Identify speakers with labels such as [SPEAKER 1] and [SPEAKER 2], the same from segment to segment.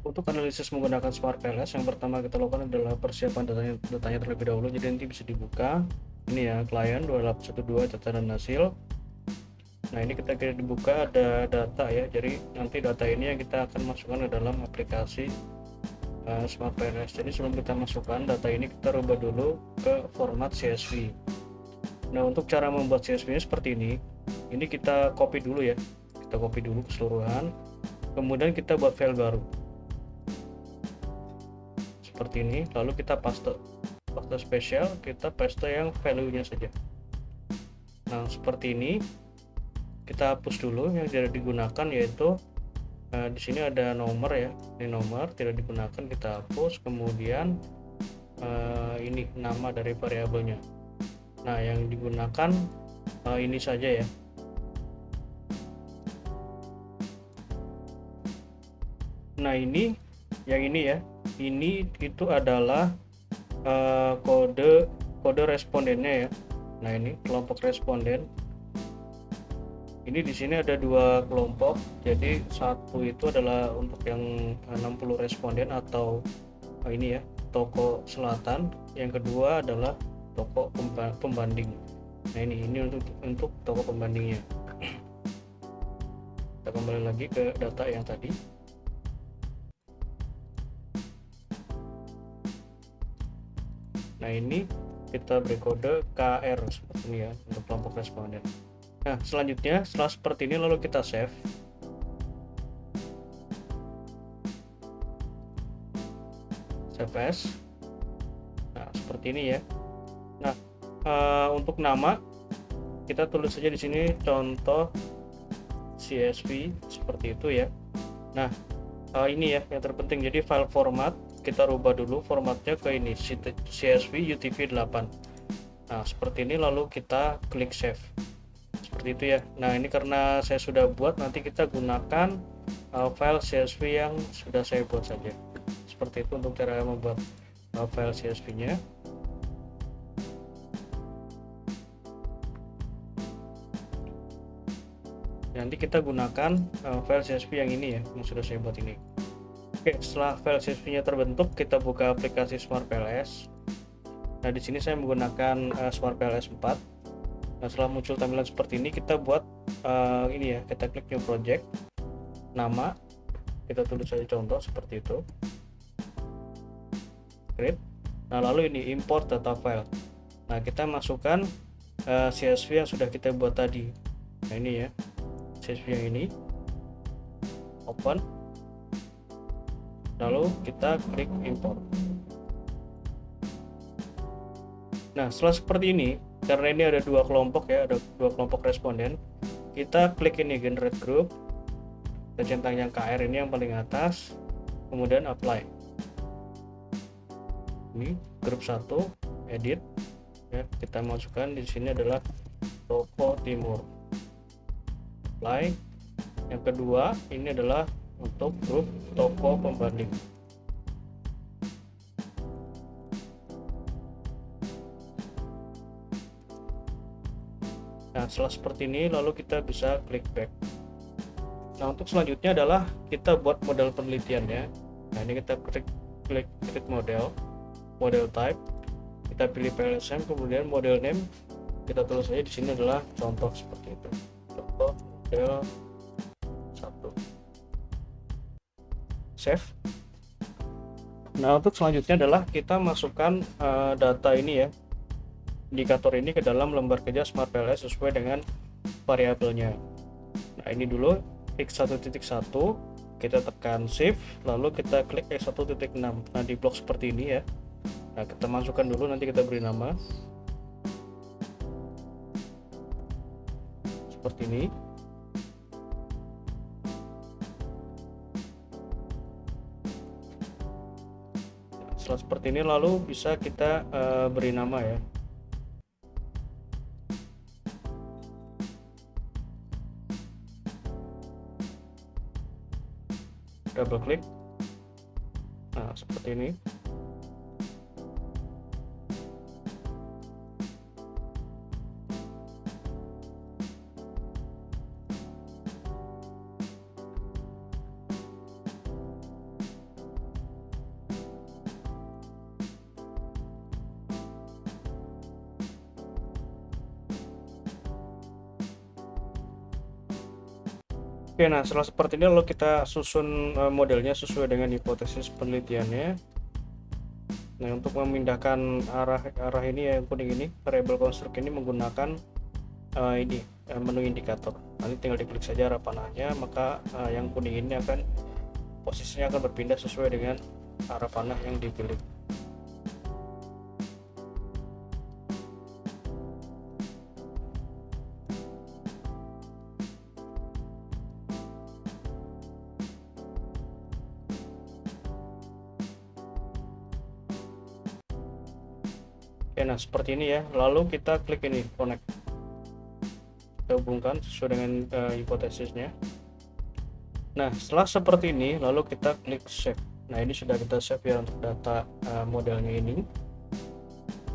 [SPEAKER 1] Untuk analisis menggunakan Smart PLS, yang pertama kita lakukan adalah persiapan datanya terlebih dahulu. Jadi nanti bisa dibuka ini ya, klien 2812 data dan hasil. Nah ini kita dibuka ada data ya, jadi nanti data ini yang kita akan masukkan ke dalam aplikasi Smart PLS. Jadi sebelum kita masukkan data ini, kita rubah dulu ke format CSV. Nah untuk cara membuat CSV nya seperti ini kita copy dulu ya, kita copy dulu keseluruhan, kemudian kita buat file baru seperti ini, lalu kita paste spesial, kita paste yang value nya saja. Nah seperti ini, kita hapus dulu yang tidak digunakan, yaitu di sini ada nomor ya, ini nomor tidak digunakan, kita hapus. Kemudian ini nama dari variabelnya. Nah yang digunakan ini saja ya. Nah ini yang ini ya, ini itu adalah kode respondennya ya. Nah ini kelompok responden. Ini di sini ada dua kelompok, jadi satu itu adalah untuk yang 60 responden atau ini ya, toko selatan. Yang kedua adalah toko pembanding. Nah ini untuk toko pembandingnya. Kita kembali lagi ke data yang tadi. Nah ini kita beri kode KR seperti ini ya, untuk kelompok responden. Nah selanjutnya setelah seperti ini, lalu kita save. Save as. Nah seperti ini ya. Nah untuk nama kita tulis saja di sini contoh CSV seperti itu ya. Nah ini ya yang terpenting, jadi file format kita rubah dulu formatnya ke ini CSV UTF-8. Nah seperti ini, lalu kita klik save seperti itu ya. Nah ini karena saya sudah buat, nanti kita gunakan file CSV yang sudah saya buat saja. Seperti itu untuk cara membuat file CSV nya. Nanti kita gunakan file CSV yang ini ya, yang sudah saya buat ini. Oke, setelah file CSV nya terbentuk, kita buka aplikasi Smart PLS. Nah di sini saya menggunakan Smart PLS 4. Nah setelah muncul tampilan seperti ini, kita buat ini ya, kita klik new project, nama kita tulis saja contoh seperti itu, create. Nah lalu ini import data file. Nah kita masukkan CSV yang sudah kita buat tadi. Nah ini ya, CSV yang ini, open, lalu kita klik import. Nah setelah seperti ini, karena ini ada dua kelompok ya, ada dua kelompok responden, kita klik ini generate group, kita centang yang KR ini yang paling atas, kemudian apply. Ini grup 1, edit ya, kita masukkan di sini adalah toko timur, apply. Yang kedua ini adalah untuk grup toko pembanding. Nah setelah seperti ini, lalu kita bisa klik back. Nah untuk selanjutnya adalah kita buat model penelitian ya. Nah ini kita klik model type, kita pilih PLSM, kemudian model name kita tulis saja di sini adalah contoh seperti itu, contoh model 1, save. Nah untuk selanjutnya adalah kita masukkan data ini ya, indikator ini ke dalam lembar kerja Smart PLS sesuai dengan variabelnya. Nah ini dulu x1.1, kita tekan shift, lalu kita klik x1.6. Nah di blok seperti ini ya. Nah kita masukkan dulu, nanti kita beri nama seperti ini. Setelah seperti ini, lalu bisa kita beri nama ya. Double klik. Nah seperti ini. Oke, nah setelah seperti ini lalu kita susun modelnya sesuai dengan hipotesis penelitiannya. Nah, untuk memindahkan arah ini yang kuning ini, variable construct ini menggunakan menu indikator. Nanti tinggal diklik saja arah panahnya, maka yang kuning ini akan posisinya akan berpindah sesuai dengan arah panah yang dipilih. Oke, nah seperti ini ya. Lalu kita klik ini connect, kita hubungkan sesuai dengan hipotesisnya. Nah, setelah seperti ini lalu kita klik save. Nah, ini sudah kita save ya untuk data modelnya ini.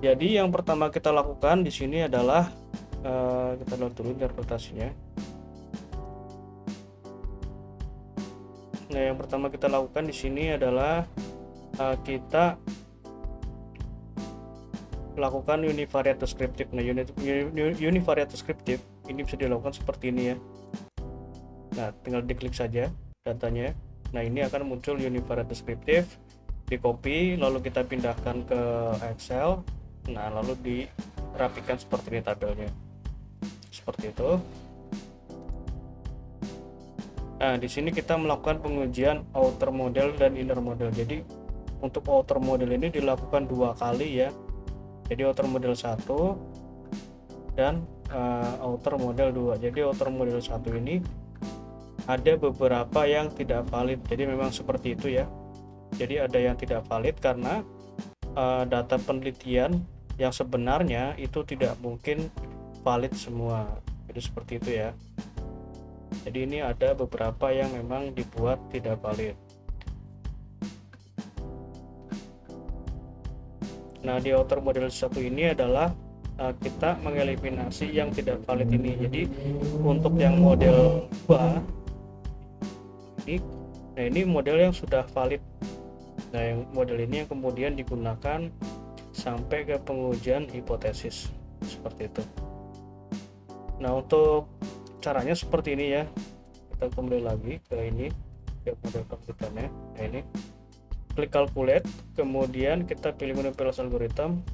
[SPEAKER 1] Jadi yang pertama kita lakukan di sini adalah kita lihat dulu interpretasinya. Nah, yang pertama kita lakukan di sini adalah kita lakukan univariate descriptive. Nah, univariate descriptive ini bisa dilakukan seperti ini ya. Nah, tinggal diklik saja datanya. Nah, ini akan muncul univariate descriptive, di copy lalu kita pindahkan ke Excel. Nah, lalu dirapikan seperti ini tabelnya. Seperti itu. Nah, di sini kita melakukan pengujian outer model dan inner model. Jadi untuk outer model ini dilakukan 2 kali ya. Jadi outer model 1 dan outer model 2. Jadi outer model 1 ini ada beberapa yang tidak valid. Jadi memang seperti itu ya. Jadi ada yang tidak valid karena data penelitian yang sebenarnya itu tidak mungkin valid semua. Jadi seperti itu ya. Jadi ini ada beberapa yang memang dibuat tidak valid. Nah, di outer model 1 ini adalah kita mengeliminasi yang tidak valid ini. Jadi untuk yang model 2 ini, nah ini model yang sudah valid. Nah, yang model ini yang kemudian digunakan sampai ke pengujian hipotesis seperti itu. Nah, untuk caranya seperti ini ya. Kita kembali lagi ke ini, ke model komputernya. Nah, ini klik calculate, kemudian kita pilih menu PLS algorithm,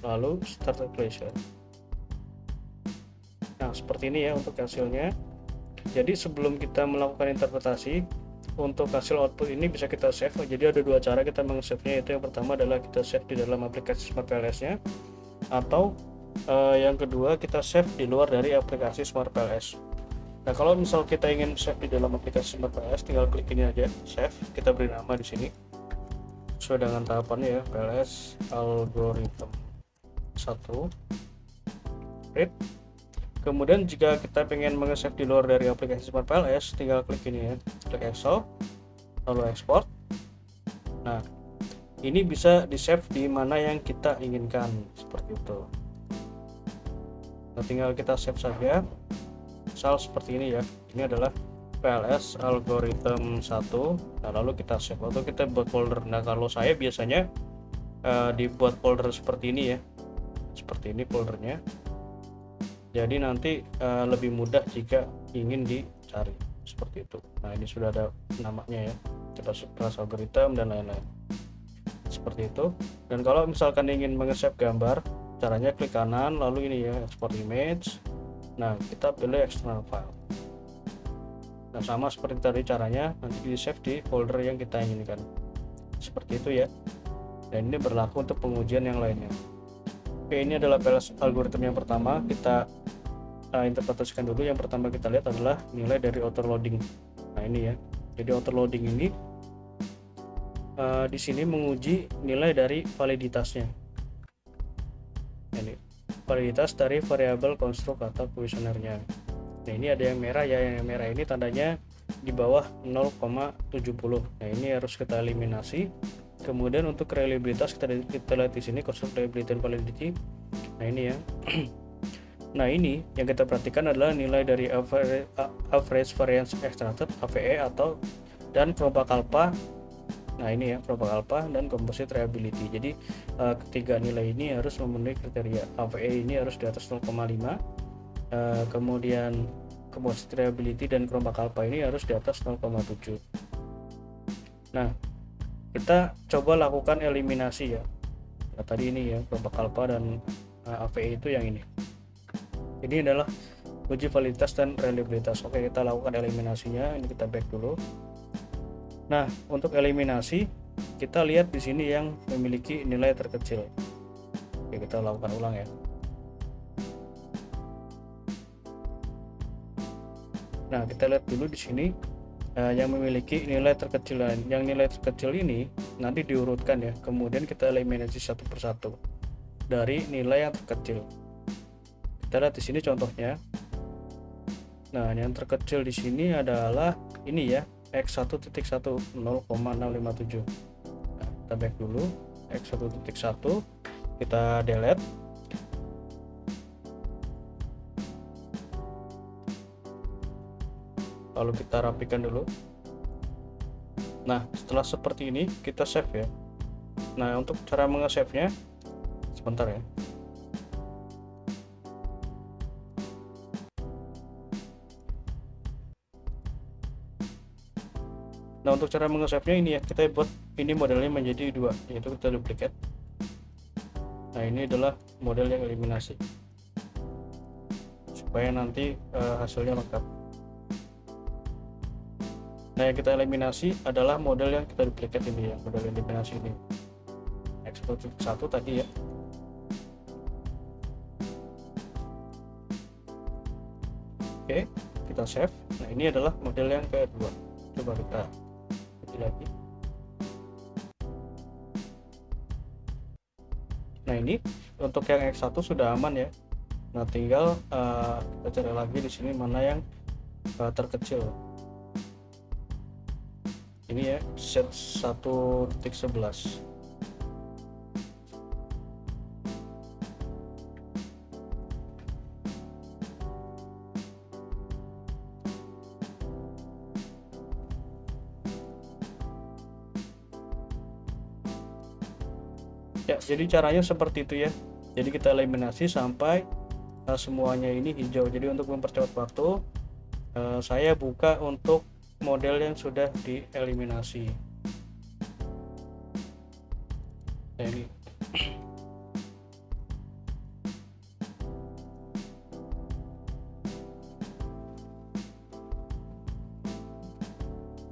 [SPEAKER 1] lalu start calculation. Nah, seperti ini ya untuk hasilnya. Jadi sebelum kita melakukan interpretasi, untuk hasil output ini bisa kita save. Jadi ada 2 cara kita meng-save-nya, yaitu yang pertama adalah kita save di dalam aplikasi Smart PLS-nya, atau yang kedua kita save di luar dari aplikasi Smart PLS. Nah, kalau misal kita ingin save di dalam aplikasi Smart PLS, tinggal klik ini aja, save. Kita beri nama di sini sesuai dengan tahapannya ya, PLS algorithm 1 read. Kemudian jika kita pengen meng-save di luar dari aplikasi Smart PLS, tinggal klik ini ya, klik Excel, lalu export. Nah, ini bisa di save di mana yang kita inginkan seperti itu. Nah, tinggal kita save saja. Misal seperti ini ya. Ini adalah PLS algorithm 1. Nah, lalu kita save atau kita buat folder. Nah, kalau saya biasanya dibuat folder seperti ini ya. Seperti ini foldernya. Jadi nanti lebih mudah jika ingin dicari seperti itu. Nah, ini sudah ada namanya ya, kita PLS algorithm dan lain-lain seperti itu. Dan kalau misalkan ingin meng-save gambar, caranya klik kanan lalu ini ya, export image. Nah, kita pilih external file. Nah, sama seperti tadi caranya, nanti di save di folder yang kita inginkan seperti itu ya. Dan ini berlaku untuk pengujian yang lainnya. Oke, ini adalah PLS algorithm yang pertama. Kita interpretasikan dulu. Yang pertama kita lihat adalah nilai dari outer loading. Nah, ini ya. Jadi outer loading ini di sini menguji nilai dari validitasnya. Ini validitas dari variabel konstruk atau kuesionernya. Nah, ini ada yang merah ya. Yang merah ini tandanya di bawah 0,70. Nah, ini harus kita eliminasi. Kemudian untuk reliabilitas kita lihat di sini, construct reliability and validity. Nah, ini ya. Nah, ini yang kita perhatikan adalah nilai dari average variance extracted (AVE) dan kelompok alpha. Nah, ini ya, kelompok alpha dan composite reliability. Jadi ketiga nilai ini harus memenuhi kriteria. AVE ini harus di atas 0,5. Kemudian composite reliability dan kelompok alpha ini harus di atas 0,7. Nah, kita coba lakukan eliminasi ya. Nah, tadi ini ya kelompok alpha dan AVE itu yang ini. Ini adalah uji validitas dan reliabilitas. Oke, kita lakukan eliminasinya. Ini kita back dulu. Nah, untuk eliminasi kita lihat di sini yang memiliki nilai terkecil. Oke, kita lakukan ulang ya. Nah, kita lihat dulu di sini yang memiliki nilai terkecil. Yang nilai terkecil ini nanti diurutkan ya. Kemudian kita eliminasi satu persatu dari nilai yang terkecil. Kita lihat di sini contohnya. Nah, yang terkecil di sini adalah ini ya, x1.1 0,657. Nah, kita back dulu. x1.1 kita delete. Lalu kita rapikan dulu. Nah, setelah seperti ini kita save ya. Nah, untuk cara nge-save-nya sebentar ya. Nah, untuk cara nge-save-nya ini ya, kita buat ini modelnya menjadi dua, yaitu kita duplicate. Nah, ini adalah model yang eliminasi supaya nanti hasilnya lengkap. Nah, yang kita eliminasi adalah model yang kita duplicate ini ya, model eliminasi ini x1 tadi ya. Oke, kita save. Nah, ini adalah model yang kedua. Coba kita copy lagi. Nah, ini untuk yang x1 sudah aman ya. Nah, tinggal kita cari lagi di sini mana yang terkecil. Ini ya, set 1.11. Ya, jadi caranya seperti itu ya. Jadi kita eliminasi sampai semuanya ini hijau. Jadi untuk mempercepat waktu, saya buka untuk model yang sudah dieliminasi. Nah, ini.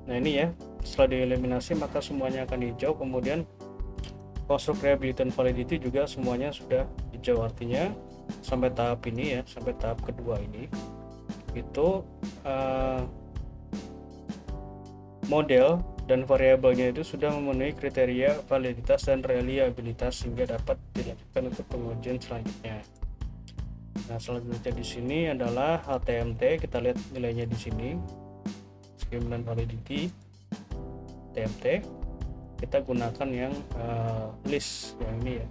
[SPEAKER 1] Nah, ini ya, setelah dieliminasi maka semuanya akan hijau. Kemudian construct reliability dan validity juga semuanya sudah hijau. Artinya sampai tahap ini ya, sampai tahap kedua ini itu model dan variabelnya itu sudah memenuhi kriteria validitas dan reliabilitas sehingga dapat dilanjutkan untuk pengujian selanjutnya. Nah, selanjutnya di sini adalah HTMT. Kita lihat nilainya di sini. Scheme dan validity TMT. Kita gunakan yang list yang ini ya.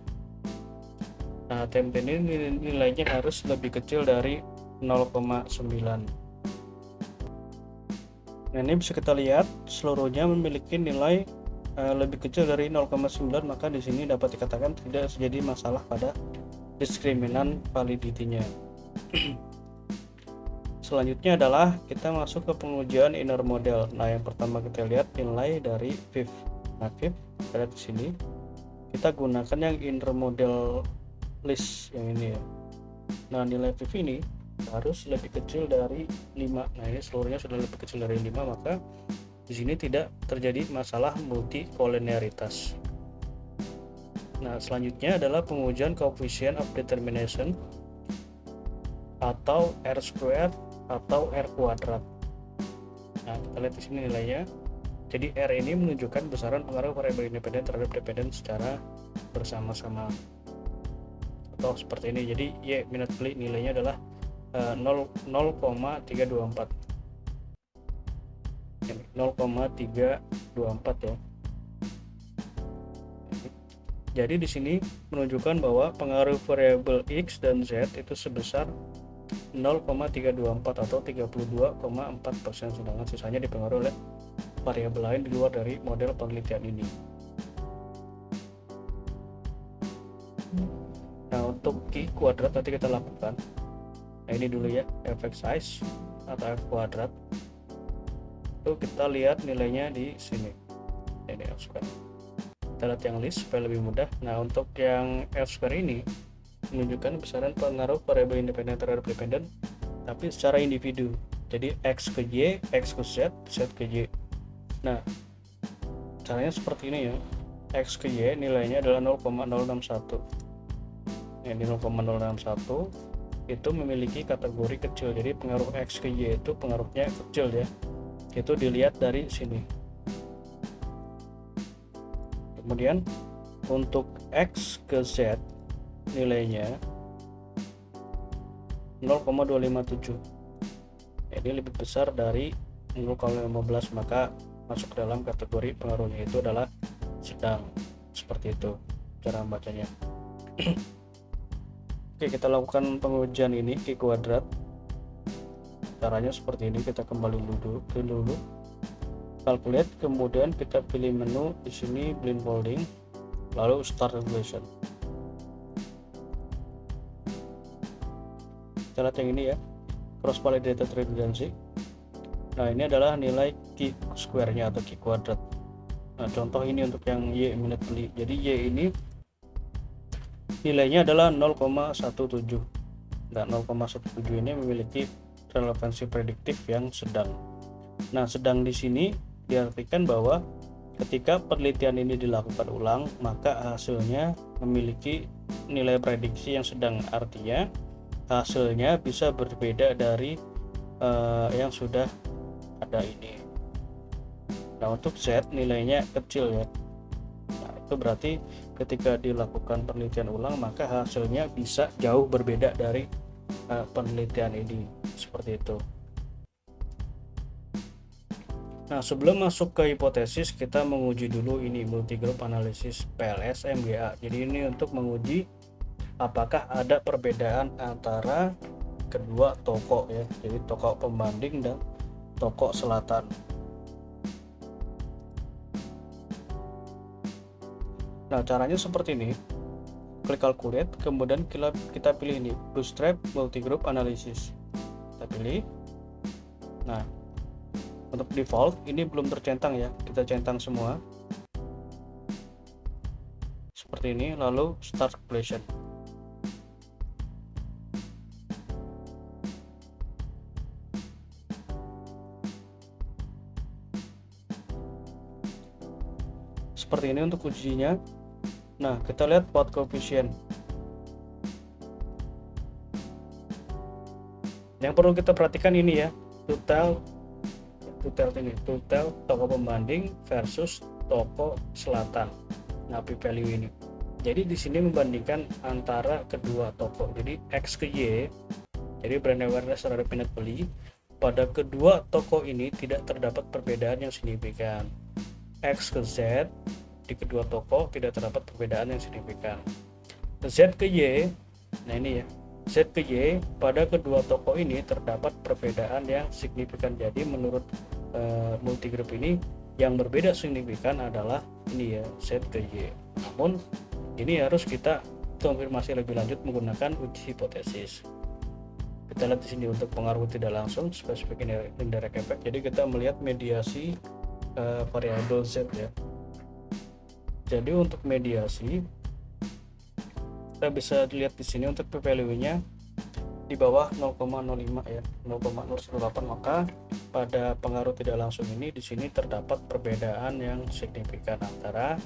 [SPEAKER 1] Nah, TMT ini nilainya harus lebih kecil dari 0,9. Nah, ini bisa kita lihat seluruhnya memiliki nilai lebih kecil dari 0,9, maka di sini dapat dikatakan tidak terjadi masalah pada diskriminan validity-nya. Selanjutnya adalah kita masuk ke pengujian inner model. Nah, yang pertama kita lihat nilai dari VIF. Nah, VIF ada di sini. Kita gunakan yang inner model list yang ini ya. Nah, nilai VIF ini harus lebih kecil dari 5. Nah, ini seluruhnya sudah lebih kecil dari 5, maka di sini tidak terjadi masalah multikoliniaritas. Nah, selanjutnya adalah pengujian coefficient of determination atau R squared atau R kuadrat. Nah, kita lihat di sini nilainya. Jadi R ini menunjukkan besaran pengaruh variabel independen terhadap dependen secara bersama-sama. Atau seperti ini. Jadi Y minus L nilainya adalah 0,324 ya. Jadi di sini menunjukkan bahwa pengaruh variabel X dan Z itu sebesar 0,324 atau 32,4%, sedangkan sisanya dipengaruhi oleh variabel lain di luar dari model penelitian ini. Nah, untuk Q kuadrat nanti kita lakukan. Nah, ini dulu ya, effect size. atau F kuadrat, itu kita lihat nilainya di sini. Ini F square. Kita lihat yang list supaya lebih mudah. Nah, untuk yang F square ini menunjukkan besaran pengaruh variabel independen terhadap dependen, tapi secara individu. Jadi X ke Y, X ke Z, Z ke Y. Nah, caranya seperti ini ya. X ke Y nilainya adalah 0,061. Ini 0,061 itu memiliki kategori kecil. Jadi pengaruh X ke Y itu pengaruhnya kecil ya. Itu dilihat dari sini. Kemudian untuk X ke Z nilainya 0,257. Jadi lebih besar dari 0,15, maka masuk dalam kategori pengaruhnya itu adalah sedang. Seperti itu cara membacanya. Oke, kita lakukan pengujian ini Q kuadrat. Caranya seperti ini. Kita kembali dulu calculate, kemudian kita pilih menu di sini blindfolding, lalu start calculation. Kita lihat yang ini ya, cross validated redundancy. Nah, ini adalah nilai Q square nya atau Q kuadrat. Nah, contoh ini untuk yang Y minute beli. Jadi Y ini nilainya adalah 0,17. Nah, 0,17 ini memiliki relevansi prediktif yang sedang. Nah, sedang di sini diartikan bahwa ketika penelitian ini dilakukan ulang, maka hasilnya memiliki nilai prediksi yang sedang. Artinya hasilnya bisa berbeda dari yang sudah ada ini. Nah, untuk Z nilainya kecil ya. Nah, itu berarti ketika dilakukan penelitian ulang, maka hasilnya bisa jauh berbeda dari penelitian ini. Seperti itu. Nah, sebelum masuk ke hipotesis, kita menguji dulu ini multigroup analysis PLS MGA. Jadi ini untuk menguji apakah ada perbedaan antara kedua toko ya. Jadi toko pembanding dan toko selatan. Nah, caranya seperti ini. Klik calculate, kemudian kita pilih ini bootstrap multigroup analysis. Kita pilih. Nah, untuk default ini belum tercentang ya. Kita centang semua. Seperti ini, lalu start calculation. Seperti ini untuk ujinya. Nah, kita lihat plot coefficient. Yang perlu kita perhatikan ini ya, total toko pembanding versus toko selatan. Nah, p-value ini. Jadi di sini membandingkan antara kedua toko. Jadi X ke Y, jadi brand awareness terhadap minat beli, pada kedua toko ini tidak terdapat perbedaan yang signifikan. X ke Z di kedua toko tidak terdapat perbedaan yang signifikan. Z ke Y, nah ini ya, Z ke Y pada kedua toko ini terdapat perbedaan yang signifikan. Jadi menurut multigroup ini yang berbeda signifikan adalah ini ya, Z ke Y. Namun ini harus kita konfirmasi lebih lanjut menggunakan uji hipotesis. Kita lihat di sini untuk pengaruh tidak langsung, spesifik indirect effect. Jadi kita melihat mediasi variabel Z ya. Jadi untuk mediasi kita bisa dilihat di sini untuk p-value-nya di bawah 0,05 ya, 0,018, maka pada pengaruh tidak langsung ini di sini terdapat perbedaan yang signifikan antara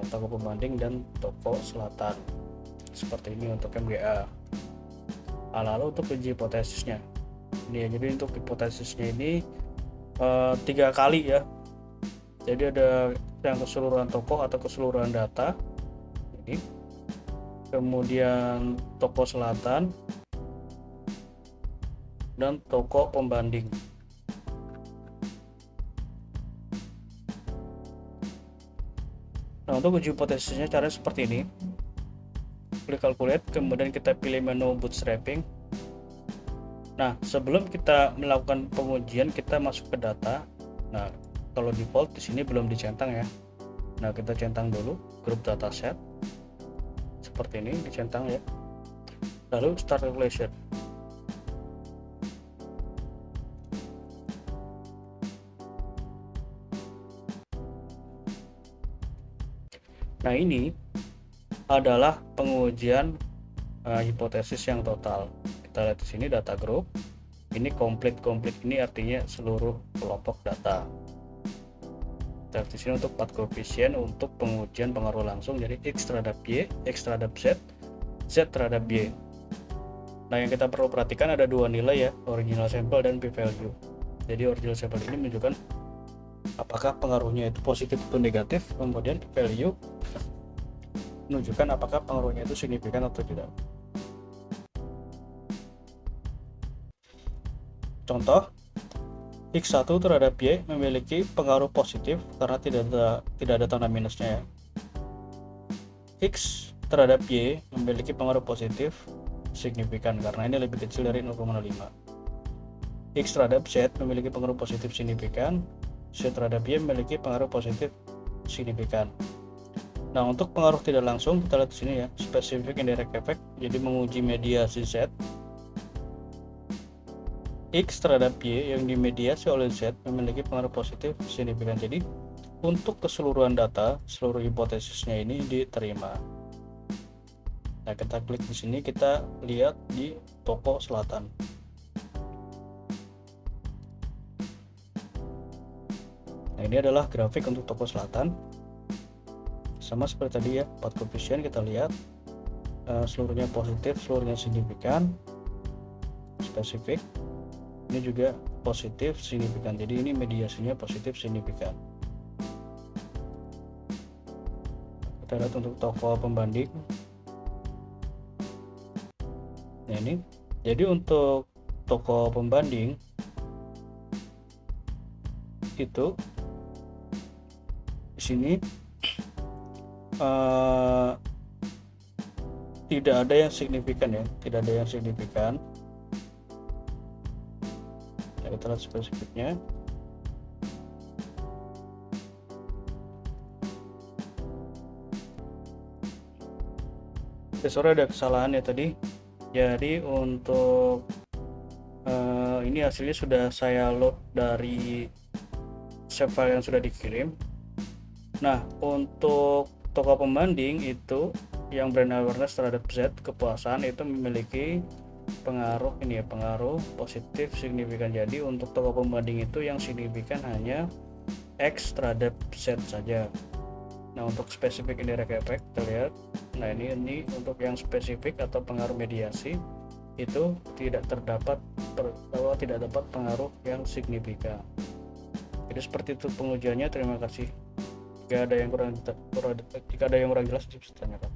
[SPEAKER 1] toko pembanding dan toko selatan. Seperti ini untuk MGA. Lalu untuk uji hipotesisnya. Ini ya, jadi untuk hipotesisnya ini 3 kali ya. Jadi ada yang keseluruhan toko atau keseluruhan data ini, kemudian toko selatan dan toko pembanding. Nah, untuk uji hipotesisnya caranya seperti ini. Klik calculate, kemudian kita pilih menu bootstrapping. Nah, sebelum kita melakukan pengujian, kita masuk ke data. Nah, kalau default di sini belum dicentang ya. Nah, kita centang dulu grup dataset. Seperti ini dicentang ya. Lalu start calculation. Nah, ini adalah pengujian hipotesis yang total. Kita lihat di sini data group. Ini komplit ini artinya seluruh kelompok data. Kita lihat di sini untuk path koefisien untuk pengujian pengaruh langsung, jadi X terhadap Y, X terhadap Z, Z terhadap Y. Nah, yang kita perlu perhatikan ada dua nilai ya, original sample dan p-value. Jadi original sample ini menunjukkan apakah pengaruhnya itu positif atau negatif, kemudian p-value menunjukkan apakah pengaruhnya itu signifikan atau tidak. Contoh, X1 terhadap Y memiliki pengaruh positif karena tidak ada tanda minusnya ya. X terhadap Y memiliki pengaruh positif signifikan karena ini lebih kecil dari 0,5. X terhadap Z memiliki pengaruh positif signifikan, Z terhadap Y memiliki pengaruh positif signifikan. Nah, untuk pengaruh tidak langsung kita lihat di sini ya, specific indirect effect, jadi menguji mediasi Z. X terhadap Y yang dimediasi oleh Z memiliki pengaruh positif signifikan. Jadi untuk keseluruhan data, seluruh hipotesisnya ini diterima. Nah, kita klik di sini, kita lihat di toko selatan. Nah, ini adalah grafik untuk toko selatan. Sama seperti tadi ya, path koefisien kita lihat seluruhnya positif, seluruhnya signifikan, spesifik. Ini juga positif signifikan, jadi ini mediasinya positif signifikan. Kita lihat untuk toko pembanding. Nah, ini jadi untuk toko pembanding itu di sini tidak ada yang signifikan ya, tidak ada yang signifikan. Kita lihat spesifiknya. Sorry, ada kesalahan ya tadi. Jadi untuk ini hasilnya sudah saya load dari save file yang sudah dikirim. Nah, untuk toko pembanding itu yang brand awareness terhadap Z, kepuasan itu memiliki pengaruh ini ya, pengaruh positif signifikan. Jadi untuk toko pembanding itu yang signifikan hanya X terhadap Z saja. Nah, untuk spesifik indirect effect kita lihat. Nah, ini untuk yang spesifik atau pengaruh mediasi itu tidak dapat pengaruh yang signifikan. Jadi seperti itu pengujiannya. Terima kasih. Jika ada yang kurang jelas bisa ditanyakan.